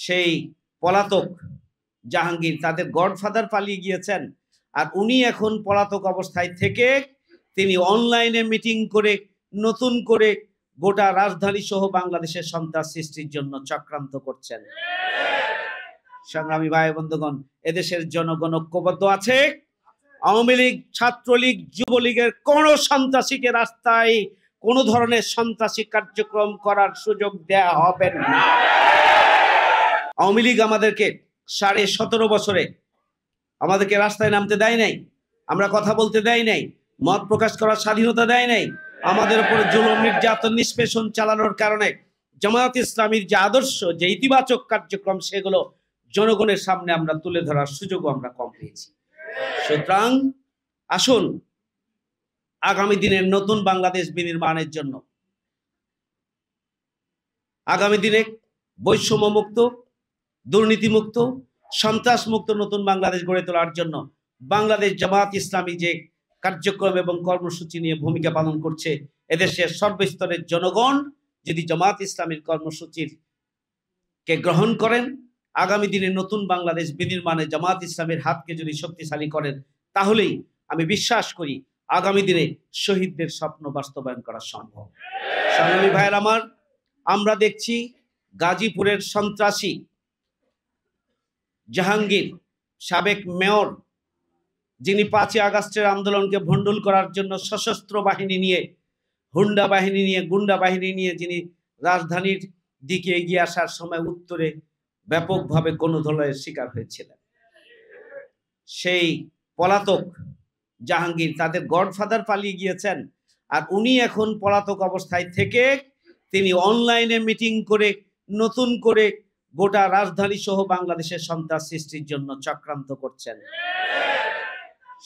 সেই পলাতক জাহাঙ্গীর তাদের গডফাদার পালিয়ে গিয়েছেন, আর উনি এখন পলাতক অবস্থায় থেকে তিনি অনলাইনে মিটিং করে নতুন করে গোটা রাজধানী সহ বাংলাদেশের সন্ত্রাস সৃষ্টির জন্য চক্রান্ত করছেন। সংগ্রামী ভাই বন্ধুগণ, এদেশের জনগণ ঐক্যবদ্ধ আছে। আওয়ামী লীগ, ছাত্রলীগ, যুবলীগের কোন সন্ত্রাসীকে রাস্তায় কোন ধরনের সন্ত্রাসী কার্যক্রম করার সুযোগ দেয়া হবে না। আওয়ামী লীগ আমাদেরকে 17.5 বছরে আমাদেরকে রাস্তায় নামতে দেয় নাই, আমরা কথা বলতে দেয় নাই, মত প্রকাশ করার স্বাধীনতা দেয় নাই। আমাদের উপর জুলুম, নির্যাতন, নিষ্পেষণ চালানোর কারণে জামায়াত ইসলামীর যে আদর্শ, যে ইতিবাচক কার্যক্রম, সেগুলো জনগণের সামনে আমরা তুলে ধরার সুযোগও আমরা কম পেয়েছি। সুতরাং আসুন আগামী দিনের নতুন বাংলাদেশ বিনির্মাণের জন্য, আগামী দিনে বৈষম্য মুক্ত, দুর্নীতি মুক্ত, সন্ত্রাস মুক্ত নতুন বাংলাদেশ গড়ে তোলার জন্য বাংলাদেশ জামায়াত ইসলামী যে কার্যক্রম এবং কর্মসূচি নিয়ে ভূমিকা পালন করছে, এদেশের সর্বস্তরের জনগণ যদি জামায়াত ইসলামীর কর্মসূচির কে গ্রহণ করেন, আগামী দিনে নতুন বাংলাদেশ বিনির্মাণে জামায়াত ইসলামের হাতকে যদি শক্তিশালী করেন, তাহলেই আমি বিশ্বাস করি আগামী দিনে শহীদদের স্বপ্ন বাস্তবায়ন করা সম্ভব। সংগ্রামী ভাইয়ের আমার, আমরা দেখছি গাজীপুরের সন্ত্রাসী জাহাঙ্গীর, সাবেক মেয়র, যিনি 5ই আগস্টের আন্দোলনকে ভণ্ডুল করার জন্য সশস্ত্র বাহিনী নিয়ে, হুন্ডা বাহিনী নিয়ে, গুন্ডা বাহিনী নিয়ে যিনি রাজধানীর দিকে এগিয়ে আসার সময় উত্তরে ব্যাপকভাবে গণধোলাইয়ের শিকার হয়েছিলেন, সেই পলাতক জাহাঙ্গীর তাদের গডফাদার পালিয়ে গিয়েছেন, আর উনি এখন পলাতক অবস্থায় থেকে তিনি অনলাইনে মিটিং করে নতুন করে গোটা রাজধানী সহ বাংলাদেশের সন্ত্রাস সৃষ্টির জন্য চক্রান্ত করছেন।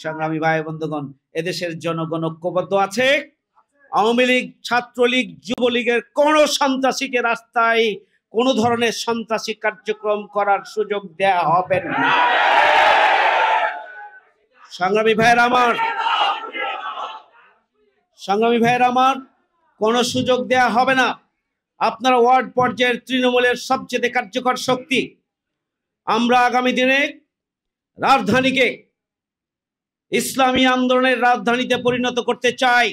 সংগ্রামী ভাই বন্ধুগণ, এদেশের জনগণ ঐক্যবদ্ধ আছে। আওয়ামী লীগ, ছাত্রলীগ, যুবলীগের কোন সন্ত্রাসীকে রাস্তায় কোন ধরনের সন্ত্রাসী কার্যক্রম করার সুযোগ দেয়া হবে না। সংগ্রামী ভাইয়ের আমার, সংগ্রামী ভাইয়ের আমার, কোন সুযোগ দেয়া হবে না। আপনারা ওয়ার্ড পর্যায়ের তৃণমূলের সবচেয়ে কার্যকর শক্তি। আমরা আগামী দিনে রাজধানীকে ইসলামী আন্দোলনের রাজধানীতে পরিণত করতে চাই।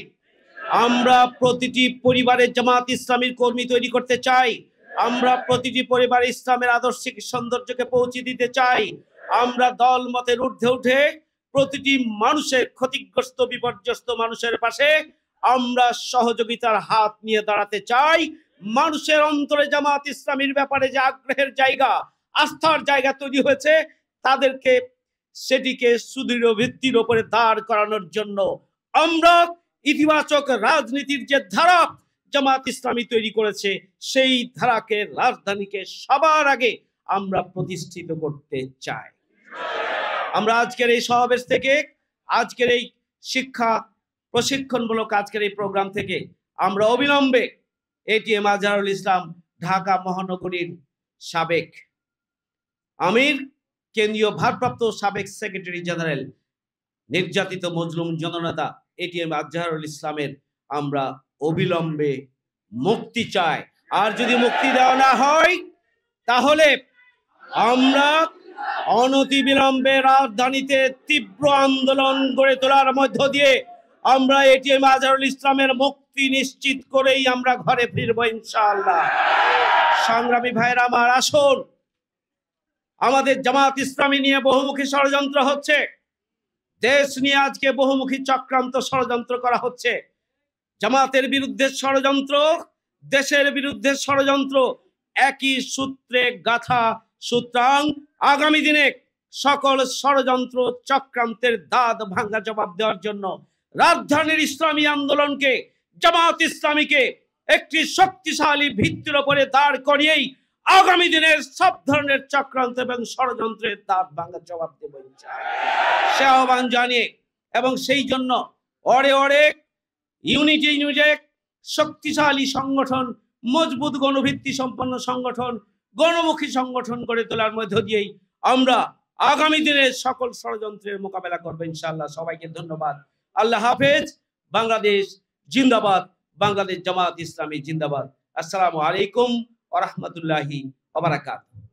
আমরা প্রতিটি পরিবারে জামায়াত ইসলামীর কর্মী তৈরি করতে চাই। আমরা প্রতিটি পরিবারে ইসলামের আদর্শিক সৌন্দর্যকে পৌঁছে দিতে চাই। আমরা দল মতের ঊর্ধ্বে উঠে প্রতিটি মানুষের, ক্ষতিগ্রস্ত বিপর্যস্ত মানুষের পাশে আমরা সহযোগিতার হাত নিয়ে দাঁড়াতে চাই। মানুষের অন্তরে জামায়াত ইসলামীর ব্যাপারে যে আগ্রহের জায়গা, আস্থার জায়গা তৈরি হয়েছে, তাদেরকে সেটিকে সুদৃঢ় ভিত্তির উপরে দাঁড় করানোর জন্য আমরা ইতিবাচক রাজনীতির যে ধারা জামায়াত ইসলামী তৈরি করেছে, সেই ধারাকে, রাজধানীকে সবার আগে আমরা প্রতিষ্ঠিত করতে চাই। আমরা আজকের এই সমাবেশ থেকে, আজকের এই শিক্ষা প্রশিক্ষণমূলক আজকের এই প্রোগ্রাম থেকে আমরা অবিলম্বে এটিএম আজহারুল ইসলাম, ঢাকা মহানগরীর সাবেক আমির, কেন্দ্রীয় ভারপ্রাপ্ত সাবেক সেক্রেটারি জেনারেল, নির্যাতিত মজলুম জননেতা এটিএম আজহারুল ইসলামের আমরা অবিলম্বে মুক্তি চাই। আর যদি মুক্তি দেওয়া না হয়, তাহলে আমরা অনতিবিলম্বে রাজধানীতে তীব্র আন্দোলন গড়ে তোলার মধ্য দিয়ে আমরা এটিএম আজহারুল ইসলামের মুক্তি নিশ্চিত করেই আমরা ঘরে ফিরবো ইনশাআল্লাহ। সংগ্রামী ভাইয়েরা আমার, আসুন, আমাদের জামায়াত ইসলামী নিয়ে বহুমুখী ষড়যন্ত্র হচ্ছে, দেশ নিয়ে আজকে বহুমুখী চক্রান্ত ষড়যন্ত্র করা হচ্ছে। জামায়াতের বিরুদ্ধে ষড়যন্ত্র, দেশের বিরুদ্ধে ষড়যন্ত্র, একই সূত্রে গাথা। সুতরাং আগামী দিনে সকল ষড়যন্ত্র চক্রান্তের দাঁত ভাঙ্গা জবাব দেওয়ার জন্য রাজধানীর ইসলামী আন্দোলনকে, জামায়াত ইসলামীকে একটি শক্তিশালী ভিত্তির উপরে দাঁড় করিয়েই আগামী দিনের সব ধরনের চক্রান্ত এবং ষড়যন্ত্রের দাঁত ভাঙ্গা জবাব দেব সে আহ্বান জানিয়ে, এবং সেই জন্য অরে অরে ইউনিটি নিউজেক শক্তিশালী সংগঠন, মজবুত গণভিত্তি সম্পন্ন সংগঠন, গণমুখী সংগঠন গড়ে তোলার মধ্য দিয়েই আমরা আগামী দিনের সকল ষড়যন্ত্রের মোকাবেলা করবো ইনশাআল্লাহ। সবাইকে ধন্যবাদ। আল্লাহ হাফেজ। বাংলাদেশ জিন্দাবাদ। বাংলাদেশ জামায়াত ইসলামী জিন্দাবাদ। আসসালামু আলাইকুম ওয়া রাহমাতুল্লাহি ওয়া বারাকাতুহু।